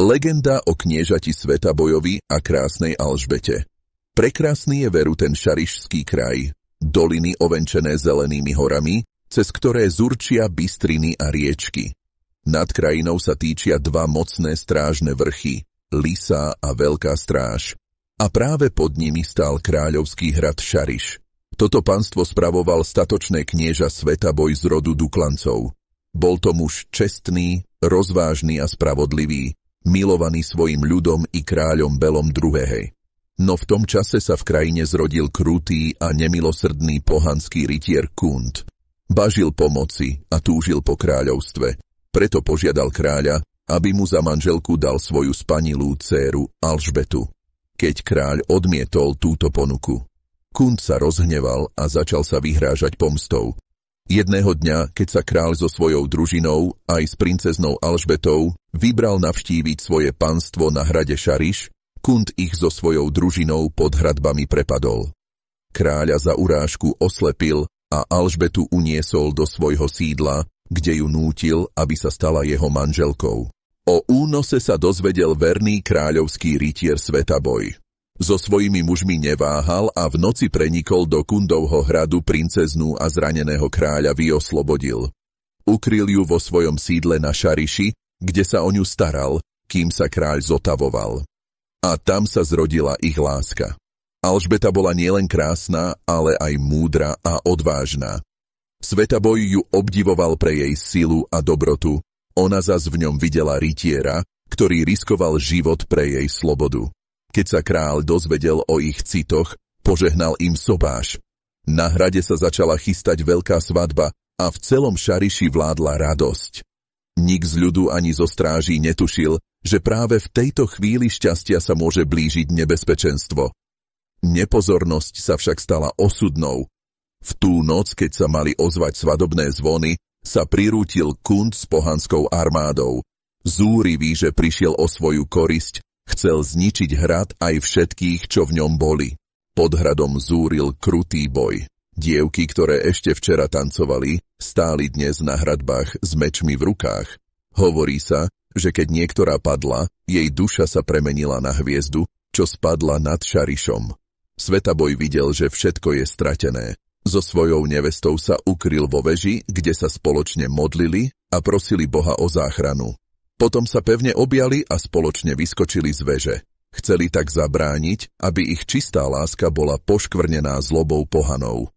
Legenda o kniežati Svetabojovi a krásnej Alžbete. Prekrásny je veru ten šarišský kraj, doliny ovenčené zelenými horami, cez ktoré zurčia bystriny a riečky. Nad krajinou sa týčia dva mocné strážne vrchy, Lysá a Veľká stráž. A práve pod nimi stál kráľovský hrad Šariš. Toto panstvo spravoval statočné knieža Svetaboj z rodu Duklancov. Bol to muž čestný, rozvážny a spravodlivý, milovaný svojim ľudom i kráľom Belom II. No v tom čase sa v krajine zrodil krutý a nemilosrdný pohanský rytier Kund. Bažil pomoci a túžil po kráľovstve, preto požiadal kráľa, aby mu za manželku dal svoju spanilú dcéru Alžbetu. Keď kráľ odmietol túto ponuku, Kund sa rozhneval a začal sa vyhrážať pomstou. Jedného dňa, keď sa kráľ so svojou družinou aj s princeznou Alžbetou vybral navštíviť svoje panstvo na hrade Šariš, Kund ich so svojou družinou pod hradbami prepadol. Kráľa za urážku oslepil a Alžbetu uniesol do svojho sídla, kde ju nútil, aby sa stala jeho manželkou. O únose sa dozvedel verný kráľovský rytier Svetaboj. So svojimi mužmi neváhal a v noci prenikol do Kundovho hradu princeznú a zraneného kráľa vyoslobodil. Ukryl ju vo svojom sídle na Šariši, kde sa o ňu staral, kým sa kráľ zotavoval. A tam sa zrodila ich láska. Alžbeta bola nielen krásna, ale aj múdra a odvážna. Svetaboj ju obdivoval pre jej silu a dobrotu, ona zas v ňom videla rytiera, ktorý riskoval život pre jej slobodu. Keď sa kráľ dozvedel o ich citoch, požehnal im sobáš. Na hrade sa začala chystať veľká svadba a v celom Šariši vládla radosť. Nik z ľudu ani zo stráží netušil, že práve v tejto chvíli šťastia sa môže blížiť nebezpečenstvo. Nepozornosť sa však stala osudnou. V tú noc, keď sa mali ozvať svadobné zvony, sa prirútil Kund s pohanskou armádou. Zúrivý, že prišiel o svoju korisť, chcel zničiť hrad aj všetkých, čo v ňom boli. Pod hradom zúril krutý boj. Dievky, ktoré ešte včera tancovali, stáli dnes na hradbách s mečmi v rukách. Hovorí sa, že keď niektorá padla, jej duša sa premenila na hviezdu, čo spadla nad Šarišom. Svetaboj videl, že všetko je stratené. So svojou nevestou sa ukryl vo veži, kde sa spoločne modlili a prosili Boha o záchranu. Potom sa pevne objali a spoločne vyskočili z veže. Chceli tak zabrániť, aby ich čistá láska bola poškvrnená zlobou pohanov.